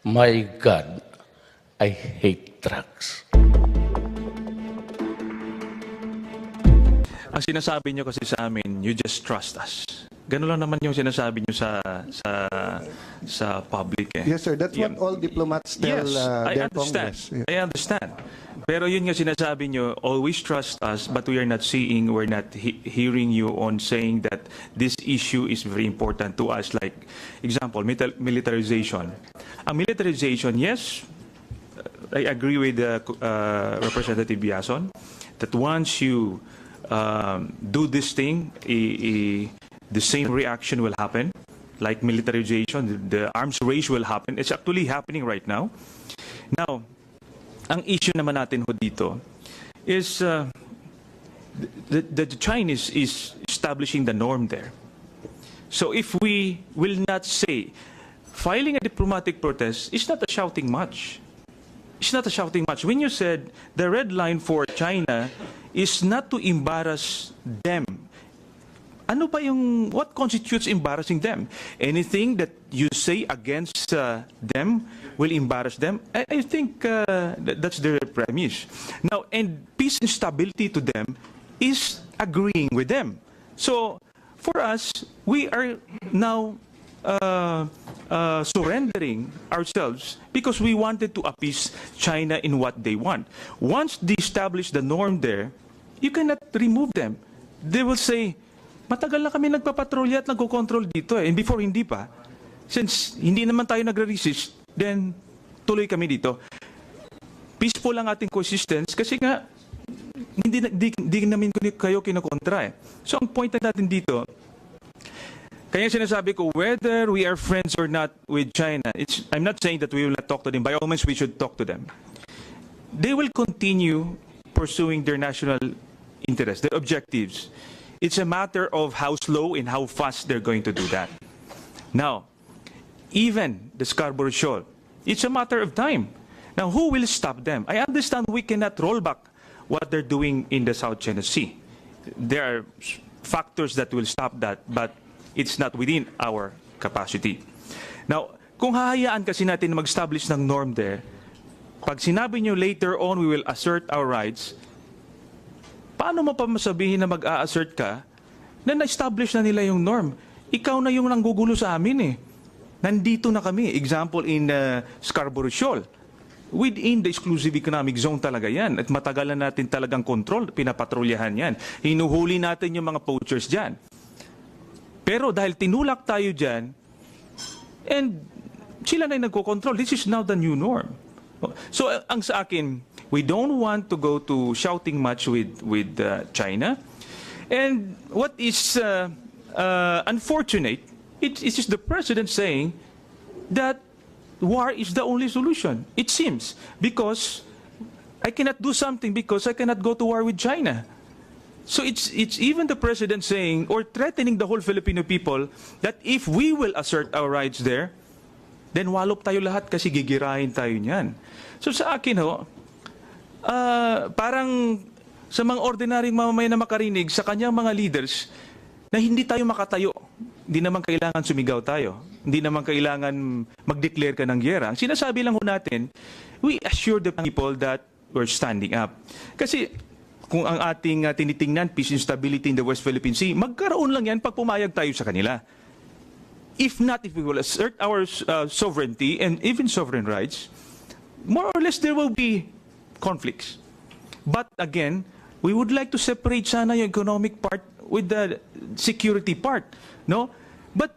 My God, I hate drugs. Ang sinasabi nyo kasi sa amin, you just trust us. Ganun lang naman yung sinasabi nyo sa public eh. Yes, sir. That's what all diplomats tell Yes, I their understand. Congress. Yeah. I understand. Pero yun nga sinasabi nyo, always trust us, but we are not seeing, we're not hearing you on saying that this issue is very important to us. Like, example, militarization. Ang militarization, yes, I agree with Representative Biason, that once you do this thing, the same reaction will happen, like militarization, the arms race will happen. It's actually happening right now. Now, ang issue naman natin ho dito is the Chinese is establishing the norm there. So if we will not say, filing a diplomatic protest is not a shouting match. It's not a shouting match. When you said the red line for China is not to embarrass them, ano ba yung, what constitutes embarrassing them? Anything that you say against them will embarrass them? I think that's their premise. Now, and peace and stability to them is agreeing with them. So, for us, we are now surrendering ourselves because we wanted to appease China in what they want. Once they establish the norm there, you cannot remove them. They will say, matagal na kami nagpapatrolya at nagko-control dito eh. And before hindi pa, since hindi naman tayo nagre-resist, then tuloy kami dito. Peaceful ang ating coexistence kasi nga hindi namin kayo kinokontra eh. So ang point natin dito, kaya sinasabi ko, whether we are friends or not with China, I'm not saying that we will not talk to them. By all means, we should talk to them. They will continue pursuing their national interests, their objectives. It's a matter of how slow and how fast they're going to do that. Now, even the Scarborough Shoal, it's a matter of time. Now, who will stop them? I understand we cannot roll back what they're doing in the South China Sea. There are factors that will stop that, but it's not within our capacity. Now, kung hahayaan kasi natin na mag-establish ng norm there, pag sinabi nyo later on we will assert our rights, paano mo pa masabihin na mag-a-assert ka na na-establish na nila yung norm? Ikaw na yung nanggugulo sa amin eh. Nandito na kami. Example in Scarborough Shoal. Within the exclusive economic zone talaga yan. At matagal na natin talagang control, pinapatrolyahan yan. Hinuhuli natin yung mga poachers dyan. Pero dahil tinulak tayo dyan, and sila na yung nagko-control, this is now the new norm. So ang sa akin, we don't want to go to shouting match with China. And what is unfortunate, it is the president saying that war is the only solution. It seems, because I cannot do something because I cannot go to war with China. So it's even the president saying or threatening the whole Filipino people that if we will assert our rights there, then walop tayo lahat kasi gigirahin tayo niyan. So sa akin ho, parang sa mga ordinaryong mamamayan na makarinig sa kanyang mga leaders na hindi tayo makatayo. Hindi naman kailangan sumigaw tayo. Hindi naman kailangan mag-declare ka ng giyera. Ang sinasabi lang ho natin, we assure the people that we're standing up. Kasi kung ang ating tinitingnan, peace and stability in the West Philippine Sea, magkaroon lang yan pag pumayag tayo sa kanila. If not, if we will assert our sovereignty and even sovereign rights, more or less there will be conflicts. But again, we would like to separate sana yung economic part with the security part, no? But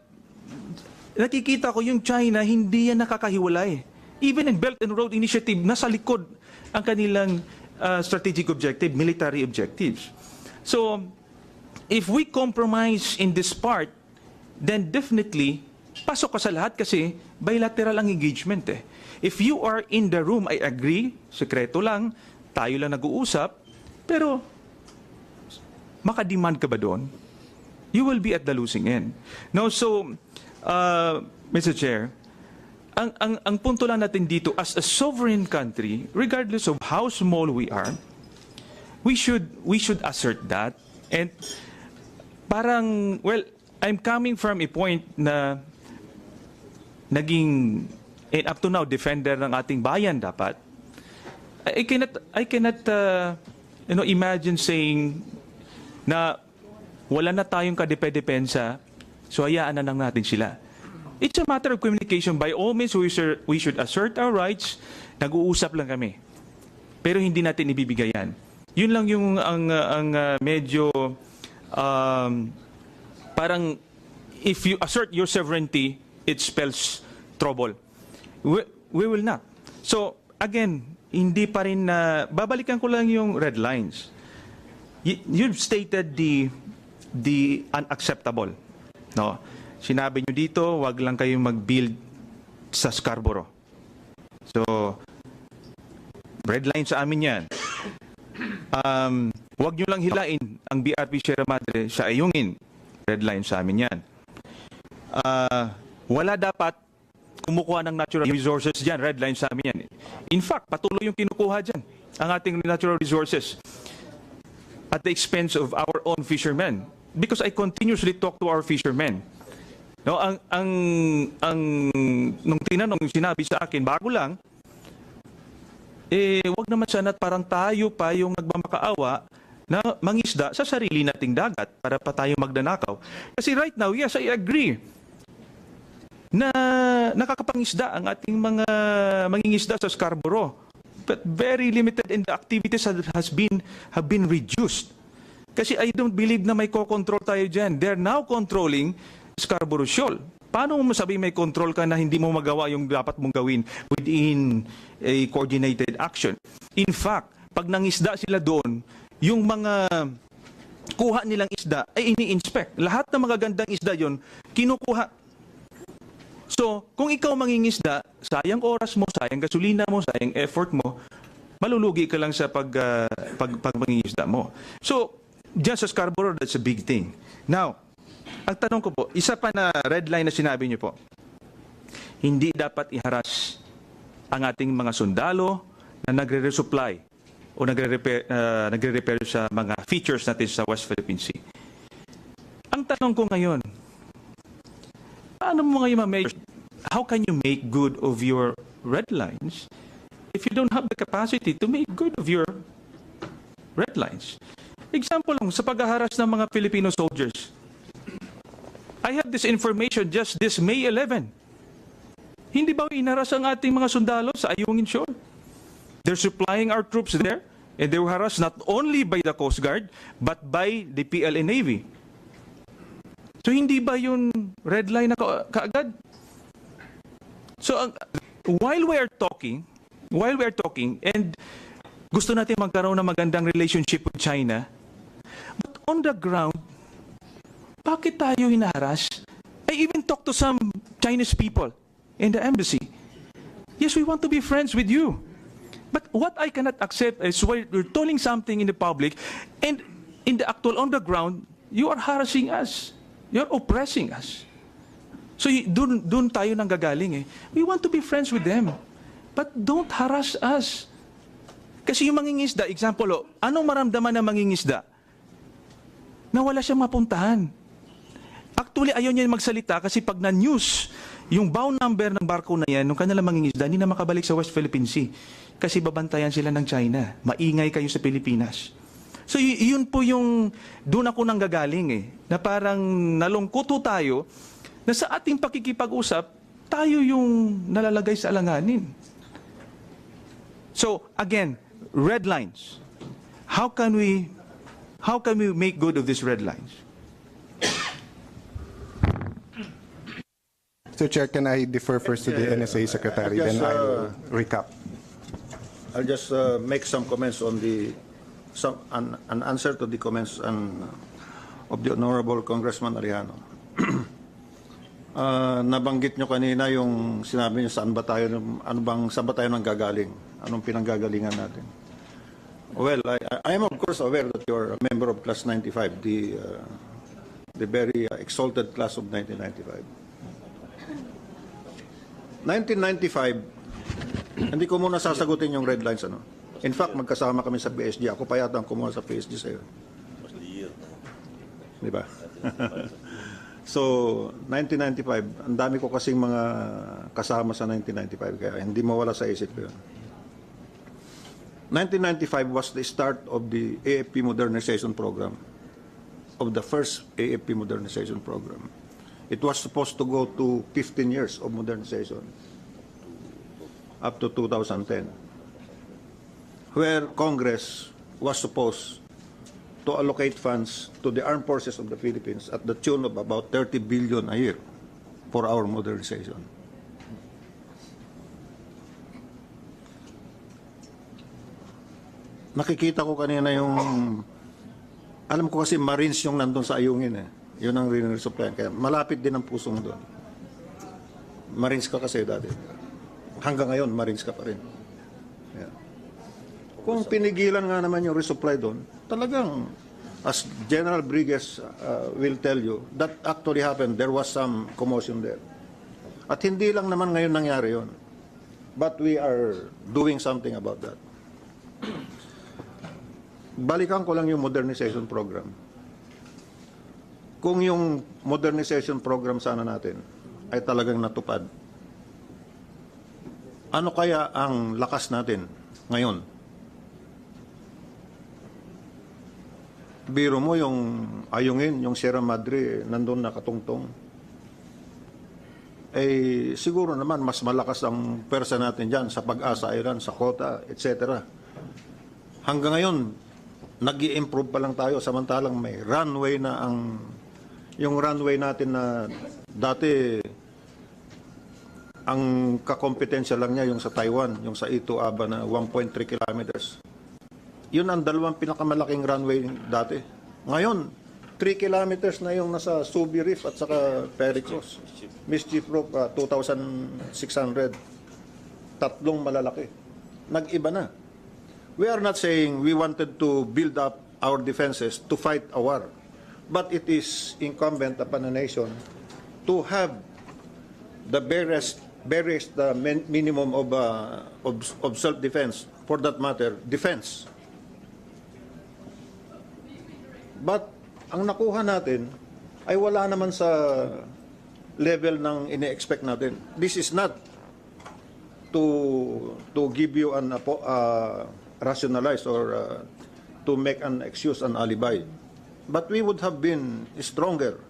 nakikita ko yung China, hindi yan nakakahiwalay. Even in Belt and Road Initiative, nasa likod ang kanilang strategic objective, military objectives. So, if we compromise in this part, then definitely, pasok ka sa lahat kasi bilateral ang engagement eh. If you are in the room, I agree, sekreto lang, tayo lang nag-uusap, pero makademand ka ba doon? You will be at the losing end. No, so, Mr. Chair, ang punto lang natin dito, as a sovereign country, regardless of how small we are, we should assert that. And parang, well, I'm coming from a point na naging and up to now, defender ng ating bayan dapat, I cannot imagine saying na wala na tayong kadepensa, so hayaan na lang natin sila. It's a matter of communication. By all means, we should assert our rights. Nag-uusap lang kami. Pero hindi natin ibibigay yan. Yun lang yung medyo parang if you assert your sovereignty, it spells trouble. We will not. So, again, hindi pa rin babalikan ko lang yung red lines. You've stated the unacceptable. No? Sinabi nyo dito, wag lang kayong mag-build sa Scarborough. So, red line sa amin yan. Wag nyo lang hilain ang BRP Sierra Madre sa Ayungin. Red line sa amin yan. Wala dapat kumukuha ng natural resources dyan. Red line sa amin yan. In fact, patuloy yung kinukuha dyan ang ating natural resources at the expense of our own fishermen. Because I continuously talk to our fishermen. No, nung tinanong, sinabi sa akin, bago lang, wag naman sana parang tayo pa yung nagmamakaawa na mangisda sa sarili nating dagat para pa tayo magdanakaw. Kasi right now, yes, I agree na nakakapangisda ang ating mga mangingisda sa Scarborough. But very limited and the activities have been reduced. Kasi I don't believe na may co-control tayo dyan. They're now controlling Scarborough Shoal. Paano mo masabi may control ka na hindi mo magawa yung dapat mong gawin within a coordinated action? In fact, pag nangisda sila doon, yung mga kuha nilang isda ay ini-inspect. Lahat ng magagandang isda yon kinukuha. So, kung ikaw mangingisda, sayang oras mo, sayang gasolina mo, sayang effort mo, malulugi ka lang sa pag mangingisda mo. So, dyan sa Scarborough, that's a big thing. Now, ang tanong ko po, isa pa na red line na sinabi niyo po, hindi dapat iharas ang ating mga sundalo na nagre-resupply o nagre-repair sa mga features natin sa West Philippine Sea. Ang tanong ko ngayon, paano mo ngayon how can you make good of your red lines if you don't have the capacity to make good of your red lines? Example lang, sa paghaharas ng mga Filipino soldiers. I have this information just this May 11. Hindi ba inaras ang ating mga sundalo sa Ayungin Shoal? They're supplying our troops there, and they were harassed not only by the Coast Guard, but by the PLA Navy. So hindi ba yun red line na kaagad? So while we are talking, and gusto natin magkaroon ng magandang relationship with China, but on the ground, bakit tayo hinaharas? I even talked to some Chinese people in the embassy. Yes, we want to be friends with you. But what I cannot accept is why you're telling something in the public and in the actual on the ground, you are harassing us. You're oppressing us. So dun tayo nang gagaling eh. We want to be friends with them. But don't harass us. Kasi yung mangingisda, example, anong maramdaman ng mangingisda? Na wala siyang mapuntahan. Actually, ayaw niya magsalita kasi pag na-news, yung bound number ng barko na yan, nung kanilang mangingisda, hindi na makabalik sa West Philippine Sea. Kasi babantayan sila ng China. Maingay kayo sa Pilipinas. So yun po yung, doon ako nang gagaling eh. Na parang nalungkuto tayo, na sa ating pakikipag-usap, tayo yung nalalagay sa alanganin. So, again, red lines. How can we make good of these red lines? Mr. Chair, can I defer first to the NSA Secretary, then I'll recap. I'll just make some comments on an answer to the comments of the Honorable Congressman Alejano. Nabanggit nyo kanina yung sinabi nyo saan ba tayo nanggagaling? Anong pinanggagalingan natin? Well, I am of course aware that you're a member of Class 95, the very exalted class of 1995. 1995, hindi ko muna sasagutin yung red lines. In fact, magkasama kami sa PSG. Ako pa yata ang kumuha sa PSG sa'yo. Di ba? So, 1995, ang dami ko kasing mga kasama sa 1995, kaya hindi mawala sa isip ko yun. 1995 was the start of the AFP modernization program, of the first AFP modernization program. It was supposed to go to 15 years of modernization, up to 2010, where Congress was supposed to allocate funds to the armed forces of the Philippines at the tune of about 30 billion a year for our modernization. Nakikita ko kanina yung, alam ko kasi Marines yung nandun sa Ayungin eh. Yun ang rin-resupply. Kaya malapit din ang pusong doon. Marines ka kasi dati. Hanggang ngayon, Marines ka pa rin. Yeah. Kung pinigilan nga naman yung resupply doon, talagang, as General Brigues will tell you, that actually happened. There was some commotion there. At hindi lang naman ngayon nangyari yun. But we are doing something about that. Balikan ko lang yung modernization program. Kung yung modernization program sana natin ay talagang natupad, ano kaya ang lakas natin ngayon? Biro mo yung Ayungin, yung Sierra Madre, nandun nakatungtong. Eh, siguro naman mas malakas ang persa natin dyan sa Pag-asa Island, sa Kota, etc. Hanggang ngayon, nag-i-improve pa lang tayo, samantalang may runway na yung runway natin na dati ang kakompetensya lang niya yung sa Taiwan, yung sa Ito Aba na 1.3 kilometers. Yun ang dalawang pinakamalaking runway dati. Ngayon, 3 kilometers na yung nasa Subi Reef at saka Pericos. Mischief Rock, 2,600. Tatlong malalaki. Nag-iba na. We are not saying we wanted to build up our defenses to fight a war. But it is incumbent upon a nation to have the barest minimum of self-defense, for that matter, defense. But ang nakuha natin ay wala naman sa level ng ine-expect natin. This is not to give you an rationalize or to make an excuse, an alibi. But we would have been stronger.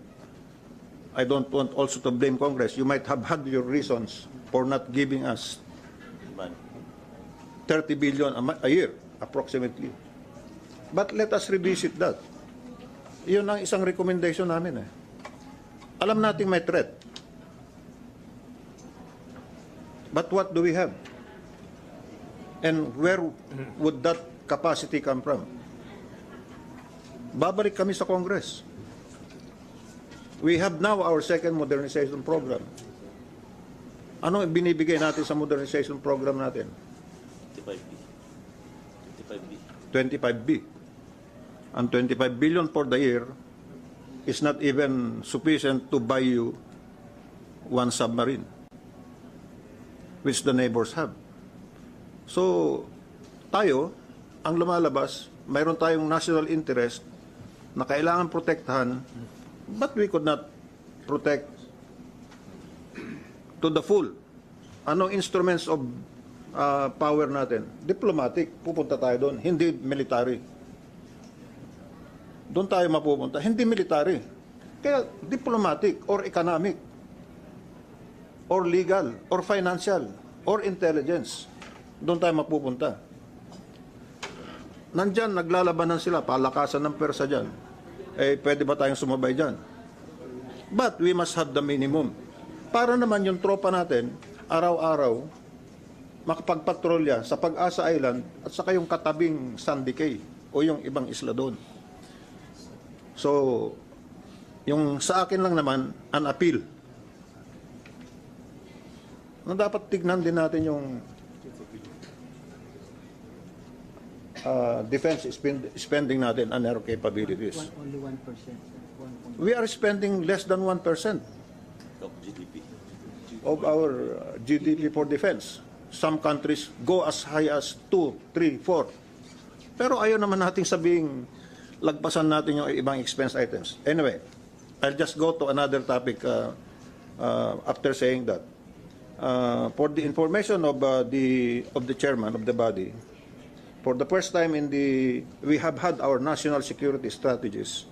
I don't want also to blame Congress. You might have had your reasons for not giving us 30 billion a year, approximately. But let us revisit that. Yun ang isang recommendation namin eh. Alam natin may threat. But what do we have? And where would that capacity come from? Babalik kami sa Congress. We have now our second modernization program. Ano binibigay natin sa modernization program natin? 25B. And 25 billion for the year is not even sufficient to buy you one submarine, which the neighbors have. So, tayo, ang lumalabas, mayroon tayong national interest na kailangan protektahan, but we could not protect to the full. Anong instruments of power natin? Diplomatic, pupunta tayo doon, hindi military. Doon tayo mapupunta, hindi military. Kaya diplomatic or economic or legal or financial or intelligence. Doon tayo mapupunta. Nandyan, naglalabanan sila, palakasan ng persa dyan. Eh, pwede ba tayong sumabay dyan? But we must have the minimum. Para naman yung tropa natin, araw-araw, makapagpatrolya sa Pag-asa Island at saka yung katabing Sandy Cay o yung ibang isla doon. So, yung sa akin lang naman, an appeal. Na dapat tignan din natin yung defense spending natin and our capabilities. Only 1%. We are spending less than 1% of our GDP for defense. Some countries go as high as 2, 3, 4. Pero ayaw naman nating sabing lagpasan natin yung ibang expense items. Anyway, I'll just go to another topic after saying that. For the information of the chairman of the body, for the first time we have had our national security strategies,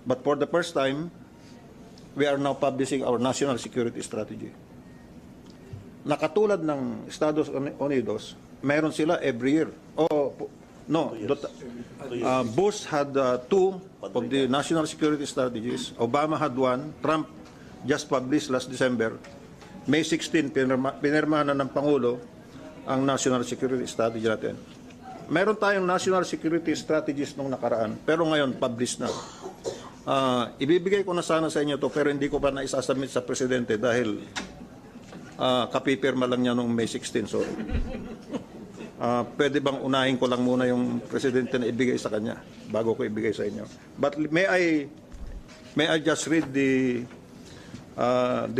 but for the first time, we are now publishing our national security strategy. Nakatulad ng Estados Unidos, meron sila every year. Bush had two of the national security strategies. Obama had one. Trump just published last December. May 16, pinirmahan na ng Pangulo ang national security strategy natin. Meron tayong national security strategies nung nakaraan, pero ngayon published na. Ibibigay ko na sana sa inyo to, pero hindi ko pa na isasubmit sa Presidente dahil kapipirma lang niya nung May 16. So, pwede bang unahin ko lang muna yung Presidente na ibigay sa kanya bago ko ibigay sa inyo? But may I just read the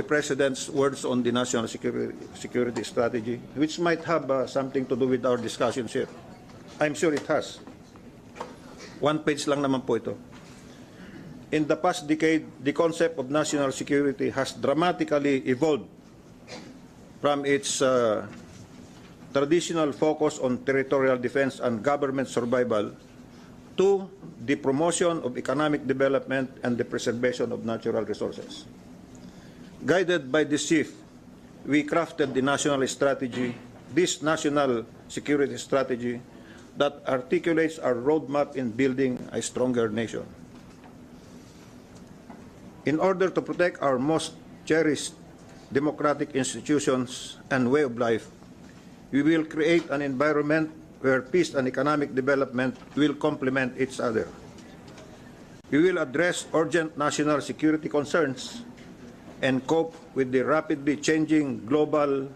President's words on the national security strategy, which might have something to do with our discussions here. I'm sure it has. One page lang naman po ito. In the past decade, the concept of national security has dramatically evolved from its traditional focus on territorial defense and government survival to the promotion of economic development and the preservation of natural resources. Guided by this shift, we crafted the national strategy, this national security strategy that articulates our roadmap in building a stronger nation. In order to protect our most cherished democratic institutions and way of life, we will create an environment where peace and economic development will complement each other. We will address urgent national security concerns and cope with the rapidly changing global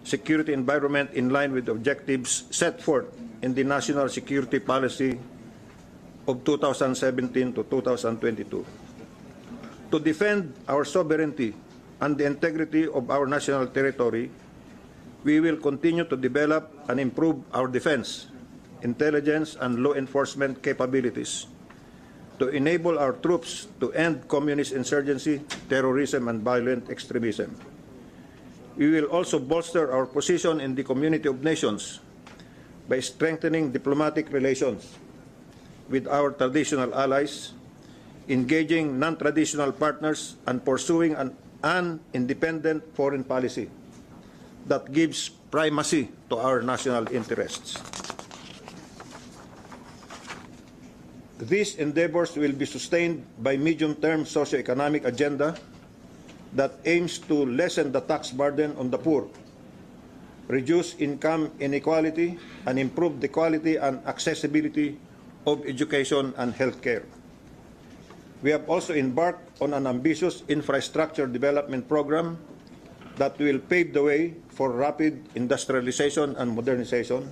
security environment in line with the objectives set forth in the National Security Policy of 2017 to 2022. To defend our sovereignty and the integrity of our national territory, we will continue to develop and improve our defense, intelligence, and law enforcement capabilities to enable our troops to end communist insurgency, terrorism, and violent extremism. We will also bolster our position in the community of nations by strengthening diplomatic relations with our traditional allies, engaging non-traditional partners, and pursuing an independent foreign policy that gives primacy to our national interests. These endeavors will be sustained by medium-term socio-economic agenda that aims to lessen the tax burden on the poor, reduce income inequality, and improve the quality and accessibility of education and healthcare. We have also embarked on an ambitious infrastructure development program that will pave the way for rapid industrialization and modernization,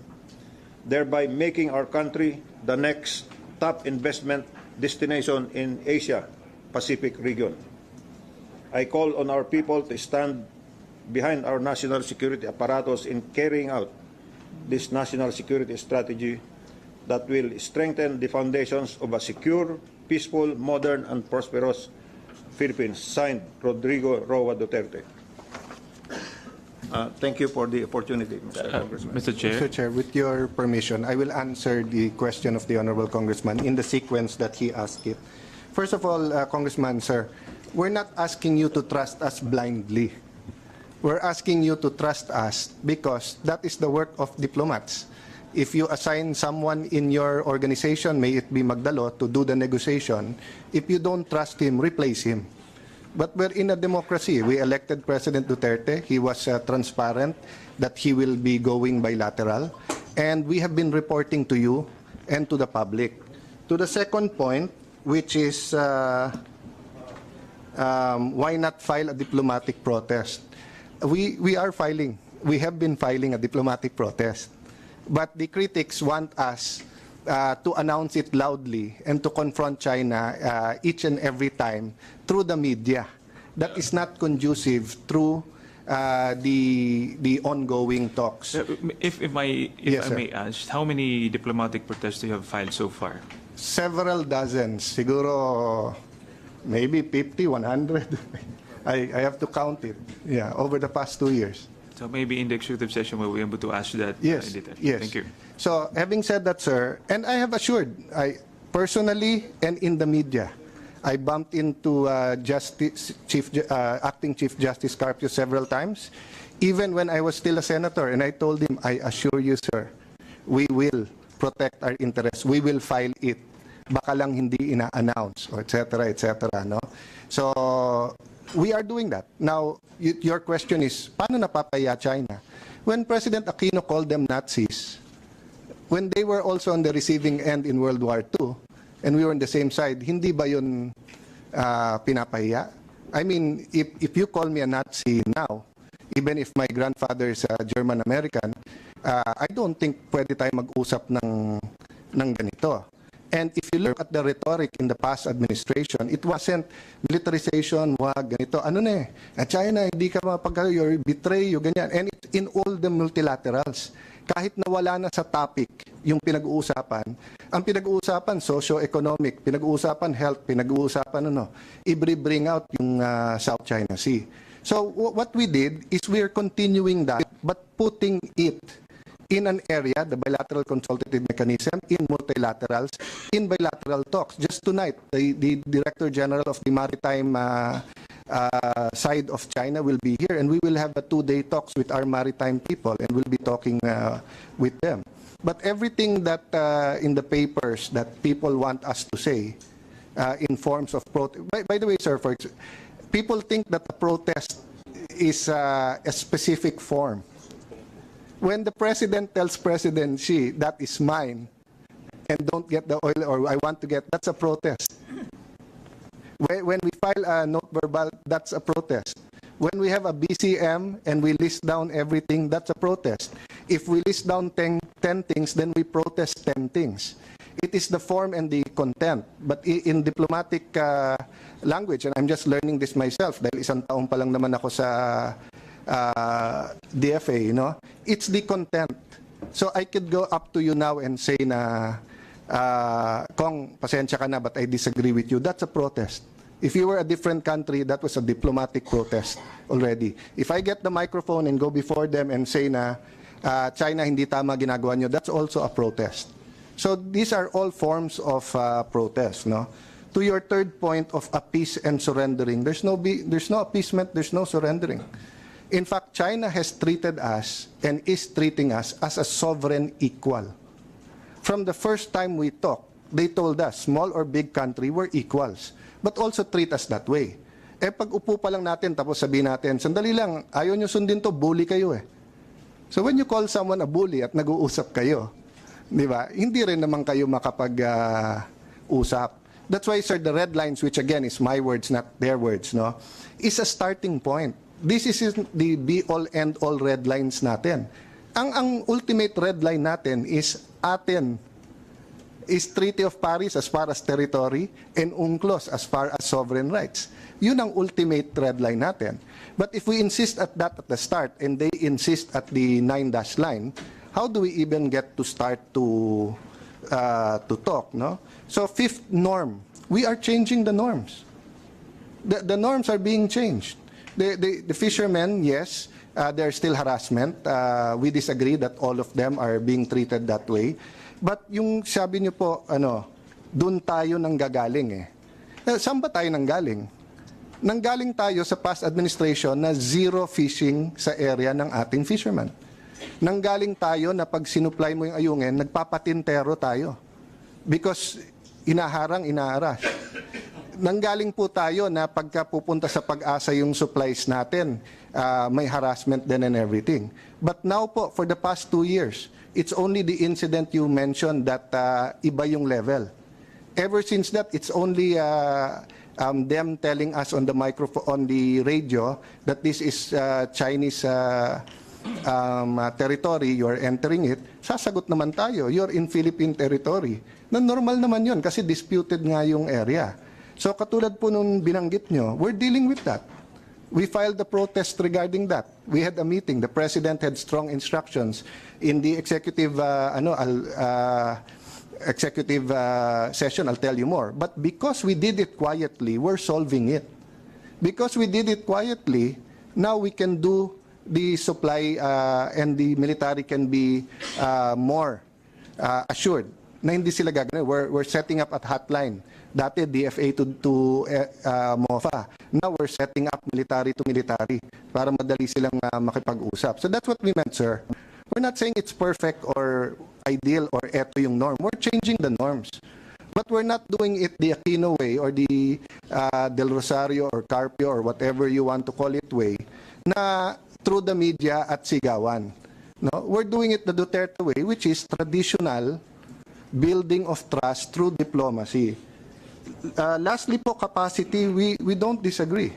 thereby making our country the next top investment destination in Asia-Pacific region. I call on our people to stand behind our national security apparatus in carrying out this national security strategy that will strengthen the foundations of a secure, peaceful, modern, and prosperous Philippines. Signed, Rodrigo Roa Duterte. Thank you for the opportunity, Mr. Congressman. Mr. Chair. Mr. Chair, with your permission, I will answer the question of the Honorable Congressman in the sequence that he asked it. First of all, Congressman, sir, we're not asking you to trust us blindly. We're asking you to trust us because that is the work of diplomats. If you assign someone in your organization, may it be Magdalo, to do the negotiation, if you don't trust him, replace him. But we're in a democracy. We elected President Duterte. He was transparent that he will be going bilateral. And we have been reporting to you and to the public. To the second point, which is why not file a diplomatic protest? We are filing. We have been filing a diplomatic protest. But the critics want us to announce it loudly and to confront China each and every time through the media. That is not conducive through the ongoing talks. If I may ask, how many diplomatic protests do you have filed so far? Several dozens. Siguro maybe 50, 100. I have to count it. Yeah, over the past 2 years. So maybe in the executive session we'll be able to ask that Yes, in detail. yes. Thank you. So, having said that, sir, and I have assured, I personally and in the media, I bumped into Acting Chief Justice Carpio several times, even when I was still a senator, and I told him, I assure you, sir, we will protect our interests. We will file it. Baka lang hindi ina-announce, or et cetera, no? So, we are doing that. Now, your question is, paano napapaya China? When President Aquino called them Nazis, when they were also on the receiving end in World War II, and we were on the same side, hindi ba yun pinapahiya? I mean, if you call me a Nazi now, even if my grandfather is a German-American, I don't think pwede tayo mag-usap ng ganito. And if you look at the rhetoric in the past administration, it wasn't militarization, wag, ganito. Ano na China, hindi ka mapagkano, you betray, you ganyan. And it's in all the multilaterals. Kahit nawala na sa topic yung pinag-uusapan, ang pinag-uusapan, socio-economic, pinag-uusapan health, pinag-uusapan i-bring out yung South China Sea. So what we did is we're continuing that, but putting it in an area, the bilateral consultative mechanism, in multilaterals, in bilateral talks. Just tonight, the Director General of the Maritime side of China will be here, and we will have a 2-day talks with our maritime people, and we'll be talking with them. But everything that in the papers that people want us to say in forms of protest. By the way, sir, people think that the protest is a specific form. When the president tells President Xi, that is mine, and don't get the oil, or I want to get, that's a protest. When we file a note verbal, that's a protest. When we have a BCM and we list down everything, that's a protest. If we list down 10 things, then we protest 10 things. It is the form and the content. But in diplomatic language, and I'm just learning this myself, dahil isang taon pa lang naman ako sa DFA, it's the content. So I could go up to you now and say na, Kong, pasensya ka na, but I disagree with you. That's a protest. If you were a different country, that was a diplomatic protest already. If I get the microphone and go before them and say na, China, hindi tama ginagawa nyo, that's also a protest. So these are all forms of protest, no? To your third point of appease and surrendering, there's no appeasement, there's no surrendering. In fact, China has treated us and is treating us as a sovereign equal. From the first time we talked, they told us, small or big country, we're equals. But also treat us that way. Pag upo pa lang natin, tapos sabihin natin, sandali lang, ayaw nyo sundin to, bully kayo . So when you call someone a bully at nag-uusap kayo, di ba, hindi rin naman kayo makapag-usap. That's why, sir, the red lines, which again is my words, not their words, is a starting point. This is the be-all, end-all red lines natin. Ang ultimate red line natin is atin, is Treaty of Paris as far as territory and UNCLOS as far as sovereign rights. Yun ang ultimate red line natin. But if we insist at that at the start and they insist at the 9-dash line, how do we even get to start to talk, So fifth norm, we are changing the norms. The norms are being changed. The fishermen, yes, there's still harassment. We disagree that all of them are being treated that way. But yung sabi niyo po, dun tayo nanggagaling . Saan ba tayo nanggaling? Nanggaling tayo sa past administration na zero fishing sa area ng ating fishermen. Nanggaling tayo na pag sinupply mo yung ayungin, nagpapatintero tayo. Because inaaras. Nanggaling po tayo na pagka pupunta sa pag-asa yung supplies natin, may harassment din and everything. But now po, for the past 2 years, it's only the incident you mentioned that iba yung level. Ever since that, it's only them telling us on the microphone, on the radio, that this is Chinese territory, you're entering it. Sasagot naman tayo, you're in Philippine territory. Na normal naman yun kasi disputed nga yung area. So katulad po nung binanggit nyo, we're dealing with that. We filed the protest regarding that. We had a meeting. The President had strong instructions in the executive executive session, I'll tell you more. But because we did it quietly, we're solving it. Because we did it quietly, now we can do the supply and the military can be more assured na hindi sila gagawin. We're setting up at hotline. Dati DFA to MOFA. Now we're setting up military to military para madali silang makipag-usap. So that's what we meant, sir. We're not saying it's perfect or ideal or eto yung norm. We're changing the norms. But we're not doing it the Aquino way or the Del Rosario or Carpio or whatever you want to call it way na through the media at sigawan. No? We're doing it the Duterte way, which is traditional building of trust through diplomacy. Lastly po, capacity, we don't disagree.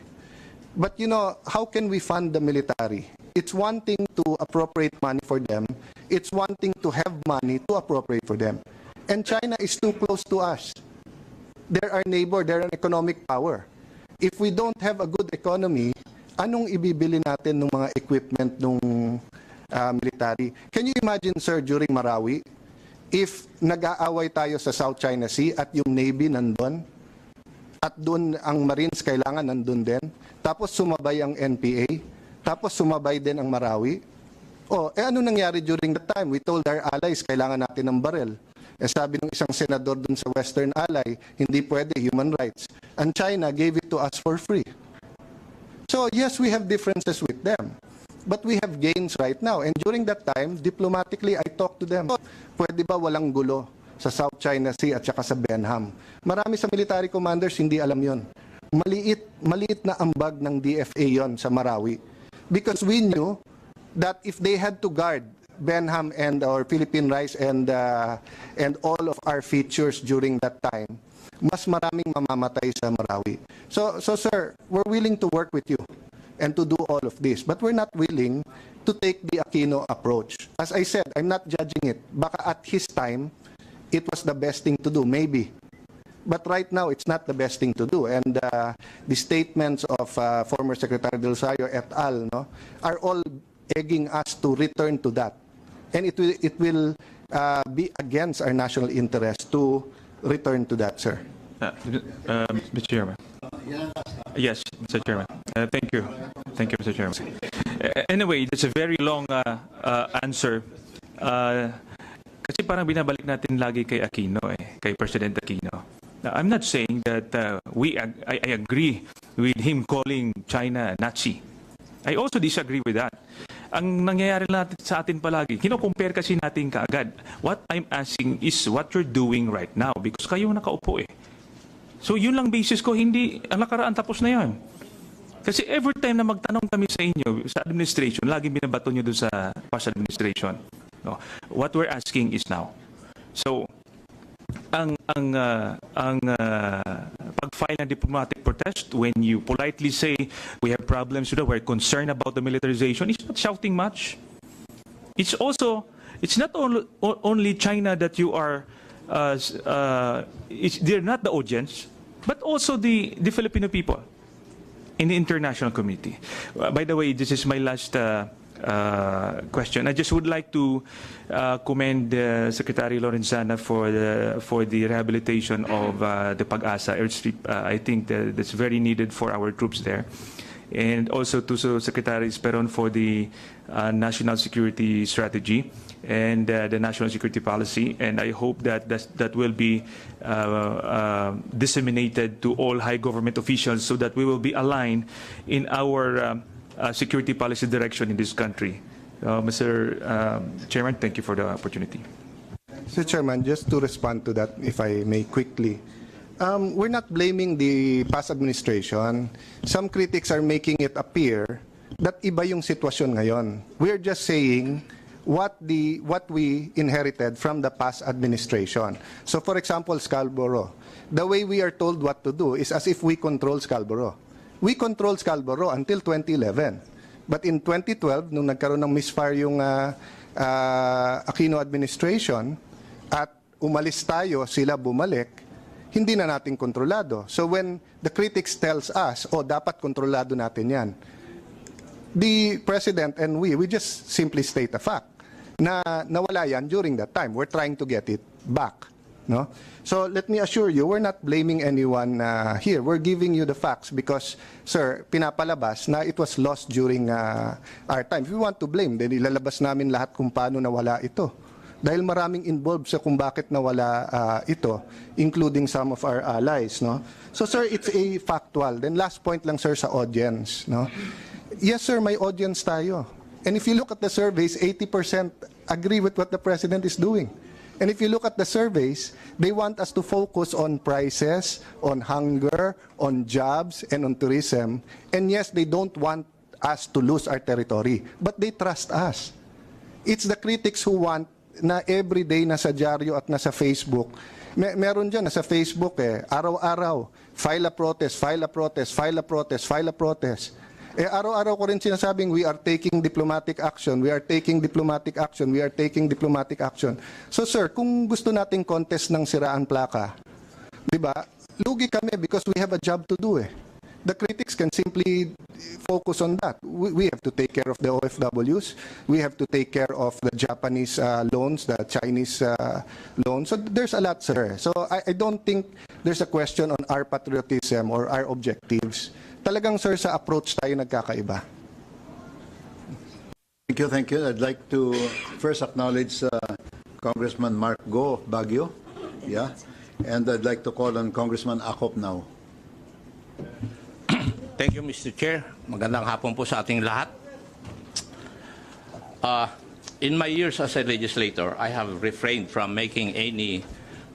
But you know, how can we fund the military? It's one thing to appropriate money for them. It's one thing to have money to appropriate for them. And China is too close to us. They're our neighbor, they're an economic power. If we don't have a good economy, anong ibibili natin ng mga equipment ng military? Can you imagine, sir, during Marawi, if nag-aaway tayo sa South China Sea at yung Navy nandun, at doon ang Marines kailangan nandun din, tapos sumabay ang NPA, tapos sumabay din ang Marawi. Ano nangyari during that time? We told our allies, kailangan natin ng barel. Sabi ng isang senador dun sa Western Ally, hindi pwede, human rights. And China gave it to us for free. So yes, we have differences with them. But we have gains right now. And during that time, diplomatically, I talked to them. Pwede ba walang gulo sa South China Sea at saka sa Benham? Marami sa military commanders hindi alam yon. Maliit na ambag ng DFA yon sa Marawi. Because we knew that if they had to guard Benham and our Philippine rice and all of our features during that time, mas maraming mamamatay sa Marawi. So sir, we're willing to work with you and to do all of this, but we're not willing to take the Aquino approach. As I said, I'm not judging it. Baka at his time, it was the best thing to do, maybe. But right now, it's not the best thing to do. And the statements of former Secretary Del Rosario et al. No, are all egging us to return to that. And it will be against our national interest to return to that, sir. Mr. Chairman. Yes, Mr. Chairman. Thank you. Thank you, Mr. Chairman. Anyway, that's a very long answer. Kasi parang binabalik natin lagi kay Aquino, kay President Aquino. Now, I'm not saying that I agree with him calling China Nazi. I also disagree with that. Ang nangyayari natin sa atin palagi, kino-compare kasi natin kaagad. What I'm asking is what you're doing right now because kayo nakaupo So yun lang basis ko, hindi, ang nakaraan tapos na yan. Kasi every time na magtanong kami sa inyo, sa administration, lagi binabato nyo doon sa past administration. No? What we're asking is now. So, ang pag-file ng diplomatic protest, when you politely say, we have problems with it, we're concerned about the militarization, it's not shouting much. It's also, it's not only China that you are, they're not the audience, but also the Filipino people in the international community. By the way, this is my last question. I just would like to commend Secretary Lorenzana for the rehabilitation of the Pag-asa airstrip. I think that's very needed for our troops there. And also to Secretary Esperon for the national security strategy and the national security policy. And I hope that that will be disseminated to all high government officials so that we will be aligned in our security policy direction in this country. Mr. Chairman, thank you for the opportunity. Mr. Chairman, just to respond to that, if I may quickly. We're not blaming the past administration. Some critics are making it appear that iba yung sitwasyon ngayon. We're just saying what we inherited from the past administration. So for example, Scarborough. The way we are told what to do is as if we control Scarborough. We controlled Scarborough until 2011. But in 2012, nung nagkaroon ng misfire yung Aquino administration at umalis tayo, sila bumalik, hindi na natin kontrolado. So when the critics tells us, dapat kontrolado natin yan, the President and we just simply state a fact na nawala yan during that time. We're trying to get it back. No? So let me assure you, we're not blaming anyone here. We're giving you the facts because, sir, pinapalabas na it was lost during our time. If we want to blame, then ilalabas namin lahat kung paano nawala ito. Dahil maraming involved sa kung bakit nawala ito, including some of our allies. No? So, sir, it's a factual. Then last point lang, sir, sa audience. No? Yes, sir, may audience tayo. And if you look at the surveys, 80% agree with what the President is doing. And if you look at the surveys, they want us to focus on prices, on hunger, on jobs, and on tourism. And yes, they don't want us to lose our territory, but they trust us. It's the critics who want na everyday nasa dyaryo at nasa Facebook. Meron dyan, nasa Facebook araw-araw, file a protest, file a protest, file a protest, file a protest. Araw-araw ko rin sinasabing, we are taking diplomatic action, we are taking diplomatic action, we are taking diplomatic action. So sir, kung gusto nating contest ng siraan plaka, di ba, lugi kami because we have a job to do The critics can simply focus on that. We have to take care of the OFWs, we have to take care of the Japanese loans, the Chinese loans. So there's a lot, sir. So I don't think there's a question on our patriotism or our objectives. Talagang, sir, sa approach tayo nagkakaiba. Thank you, thank you. I'd like to first acknowledge Congressman Mark Go Baguio. Yeah. And I'd like to call on Congressman Acop now. Thank you, Mr. Chair. Magandang hapon po sa ating lahat. In my years as a legislator, I have refrained from making any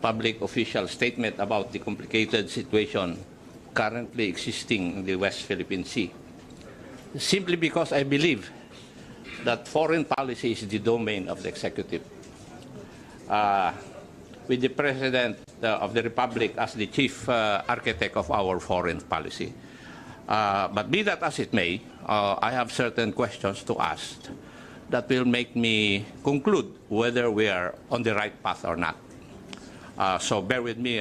public official statement about the complicated situation currently existing in the West Philippine Sea, simply because I believe that foreign policy is the domain of the executive, with the President of the Republic as the chief architect of our foreign policy. But be that as it may, I have certain questions to ask that will make me conclude whether we are on the right path or not. So bear with me,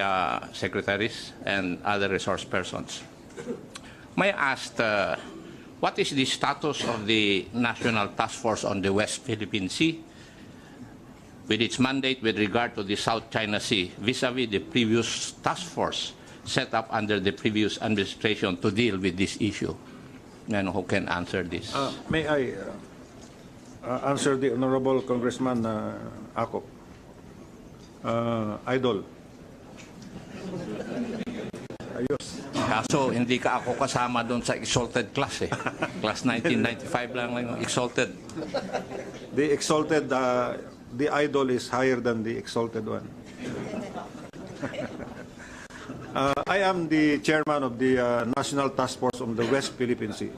secretaries and other resource persons. May I ask, what is the status of the National Task Force on the West Philippine Sea with its mandate with regard to the South China Sea vis-a-vis the previous task force set up under the previous administration to deal with this issue? And who can answer this? May I answer the Honorable Congressman Acop? Idol. Ayos. Kaso hindi ka ako kasama doon sa exalted class Class 1995 lang yung exalted. The exalted, the idol is higher than the exalted one. I am the chairman of the National Task Force on the West Philippine Sea.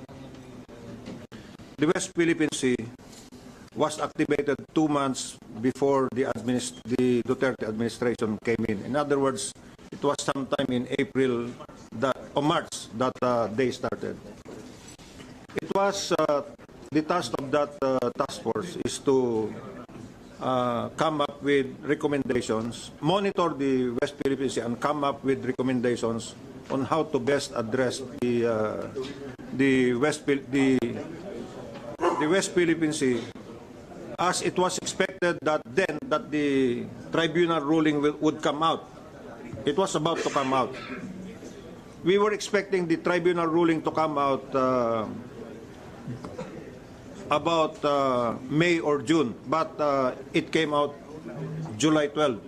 The West Philippine Sea was activated 2 months before the Duterte administration came in. In other words, it was sometime in April or March that they started. It was the task of that task force is to come up with recommendations, monitor the West Philippine Sea, and come up with recommendations on how to best address the West Philippine Sea. As it was expected that the tribunal ruling would come out. It was about to come out. We were expecting the tribunal ruling to come out about May or June, but it came out July 12.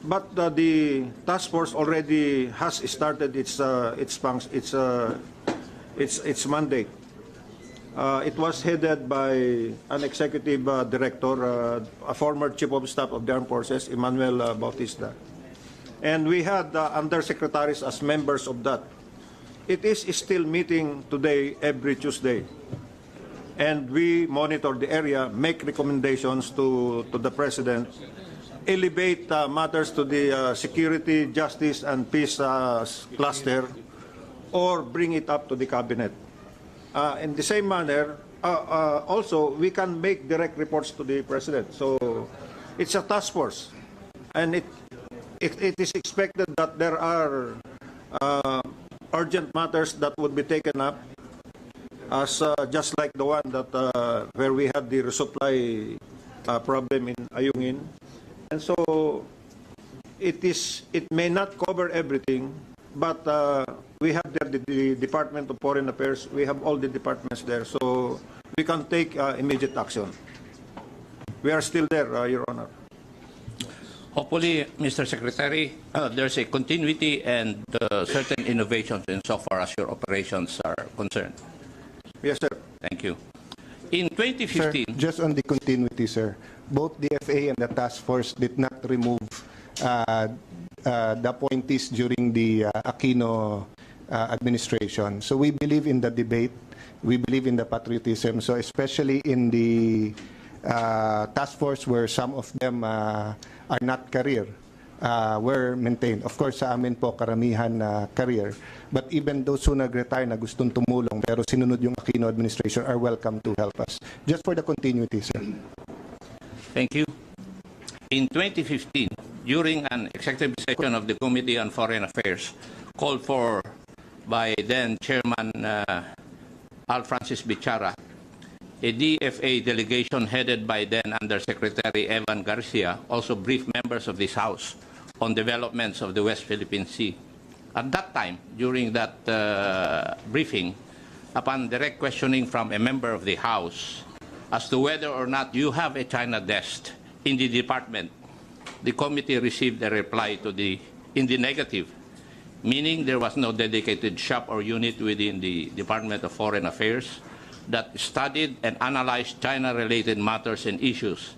But the task force already has started its mandate. It was headed by an executive director, a former chief of staff of the armed forces, Emmanuel Bautista. And we had undersecretaries as members of that. It is still meeting today every Tuesday. And we monitor the area, make recommendations to the President, elevate matters to the security, justice, and peace cluster, or bring it up to the Cabinet. In the same manner, also, we can make direct reports to the President. So it's a task force. And it is expected that there are urgent matters that would be taken up, as just like the one that where we had the resupply problem in Ayungin. And so it may not cover everything, but we have there the Department of Foreign Affairs. We have all the departments there, so we can take immediate action. We are still there, Your Honor. Hopefully, Mr. Secretary, there's a continuity and certain innovations insofar as your operations are concerned. Yes, sir. Thank you. In Sir, 2015, just on the continuity, sir, both the FA and the task force did not remove the appointees during the Aquino administration. So we believe in the debate, we believe in the patriotism. So especially in the task force where some of them are not career, were maintained. Of course, sa amin po, karamihan career. But even those who nag-retire na gustong tumulong pero sinunod yung Aquino administration are welcome to help us. Just for the continuity, sir. thank you. In 2015, during an executive session of the Committee on Foreign Affairs, called for by then Chairman Al Francis Bichara, a DFA delegation headed by then Undersecretary Evan Garcia also briefed members of this House on developments of the West Philippine Sea. At that time, during that briefing, upon direct questioning from a member of the House as to whether or not you have a China desk in the department, the committee received a reply in the negative, meaning there was no dedicated shop or unit within the Department of Foreign Affairs that studied and analyzed China-related matters and issues,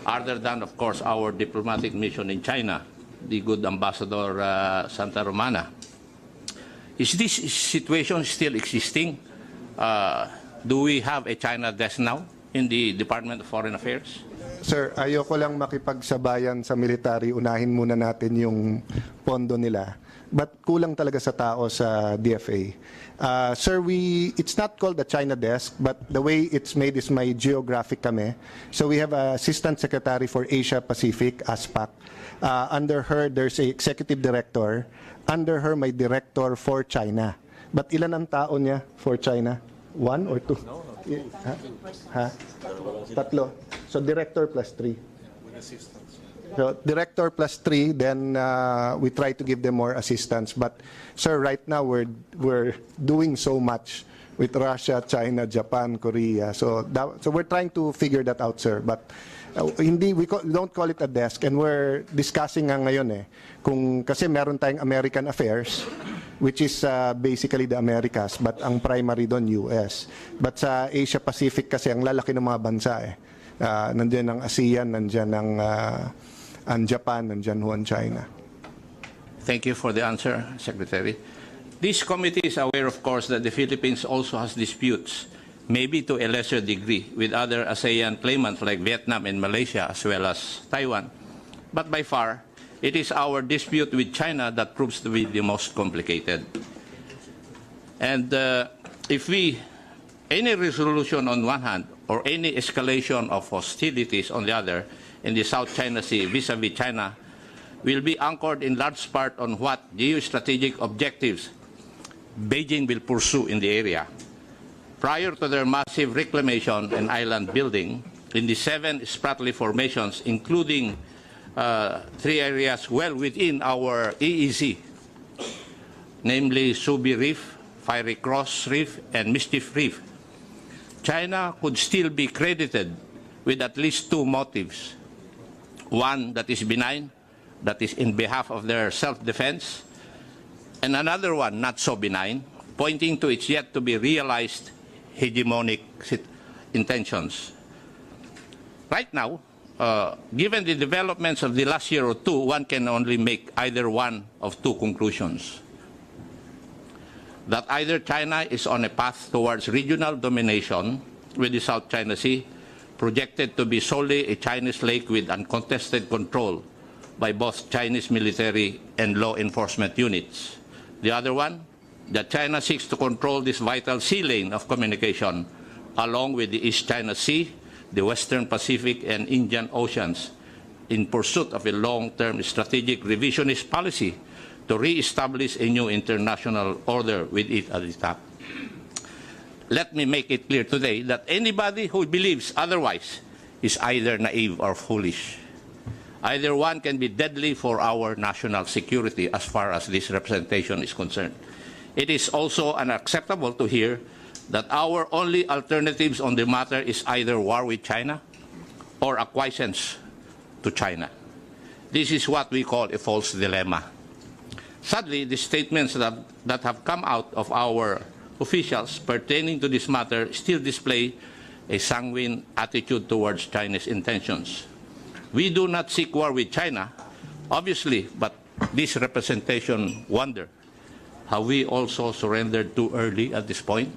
other than, of course, our diplomatic mission in China, the good Ambassador Santa Romana. Is this situation still existing? Do we have a China desk now in the Department of Foreign Affairs? Sir, ayoko lang makipagsabayan sa military. Unahin muna natin yung pondo nila. But kulang talaga sa tao sa DFA. Sir, it's not called the China desk, but the way it's made is may geographic kami. So we have Assistant Secretary for Asia Pacific, ASPAC. Under her, there's a Executive Director. Under her, may Director for China. But ilan ang tao niya for China? 1 or 2? No. Ha? Tatlo. So Director plus 3. So Director plus 3, then we try to give them more assistance. But sir, right now we're doing so much with Russia, China, Japan, Korea. So we're trying to figure that out, sir. But we don't call it a desk, and we're discussing nga ngayon kung kasi meron tayong American Affairs, which is basically the Americas, but ang primary doon US. But sa Asia Pacific kasi ang lalaki ng mga bansa nandiyan ang ASEAN, nandiyan ang Japan, nandiyan ho ang China. Thank you for the answer, Secretary. This committee is aware, of course, that the Philippines also has disputes, maybe to a lesser degree, with other ASEAN claimants like Vietnam and Malaysia, as well as Taiwan. But by far, it is our dispute with China that proves to be the most complicated. And if any resolution on one hand, or any escalation of hostilities on the other in the South China Sea vis-à-vis China, will be anchored in large part on what geostrategic objectives Beijing will pursue in the area. Prior to their massive reclamation and island building in the 7 Spratly formations, including 3 areas well within our EEZ, namely Subi Reef, Fiery Cross Reef, and Mischief Reef, China could still be credited with at least 2 motives. One that is benign, that is in behalf of their self-defense, and another one not so benign, pointing to its yet to be realized hegemonic intentions. Right now, given the developments of the last year or two, one can only make either one of 2 conclusions. That either China is on a path towards regional domination with the South China Sea, projected to be solely a Chinese lake with uncontested control by both Chinese military and law enforcement units. The other one, that China seeks to control this vital sea lane of communication along with the East China Sea, the Western Pacific, and Indian Oceans in pursuit of a long-term strategic revisionist policy to re-establish a new international order with it at the top. Let me make it clear today that anybody who believes otherwise is either naive or foolish. Either one can be deadly for our national security as far as this representation is concerned. It is also unacceptable to hear that our only alternatives on the matter is either war with China or acquiescence to China. This is what we call a false dilemma. Sadly, the statements that have come out of our officials pertaining to this matter still display a sanguine attitude towards Chinese intentions. We do not seek war with China, obviously, but this representation wonder, have we also surrendered too early at this point?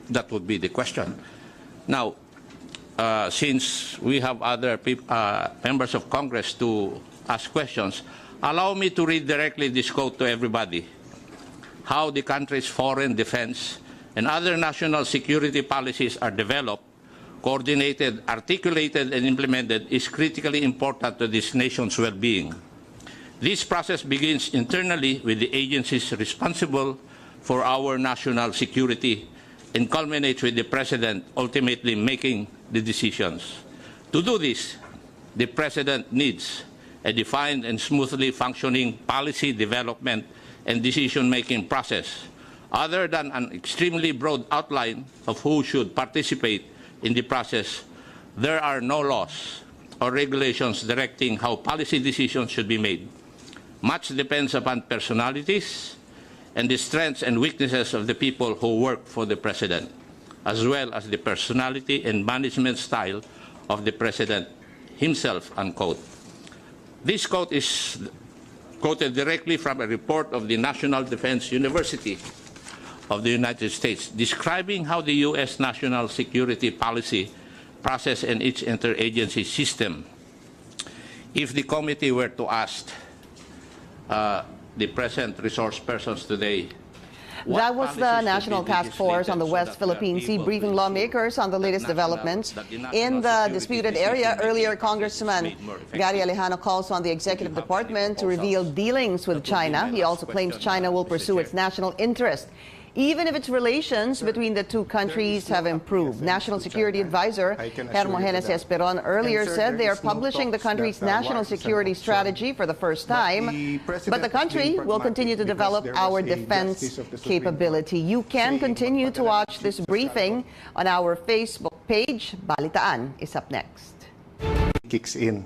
That would be the question. Now, since we have other members of Congress to ask questions, allow me to read directly this quote to everybody. How the country's foreign, defense, and other national security policies are developed, coordinated, articulated, and implemented is critically important to this nation's well-being. This process begins internally with the agencies responsible for our national security and culminates with the President ultimately making the decisions. To do this, the President needs a defined and smoothly functioning policy development and decision-making process, other than an extremely broad outline of who should participate in the process. There are no laws or regulations directing how policy decisions should be made. Much depends upon personalities and the strengths and weaknesses of the people who work for the President, as well as the personality and management style of the President himself, unquote. This quote is quoted directly from a report of the National Defense University of the United States, describing how the U.S. national security policy process and its interagency system. If the committee were to ask the present resource persons today, that was the National Task Force on the West Philippine Sea briefing lawmakers on the latest developments in the disputed area. Earlier, Congressman Gary Alejano calls on the Executive Department to reveal dealings with China. He also claims China will pursue its national interest, even if its relations between the two countries have improved. National Security Advisor Hermogenes Esperon earlier said they are publishing the country's national security strategy for the first time, but the country will continue to develop our defense capability. You can continue to watch this briefing on our Facebook page. Balitaan is up next. Kicks in.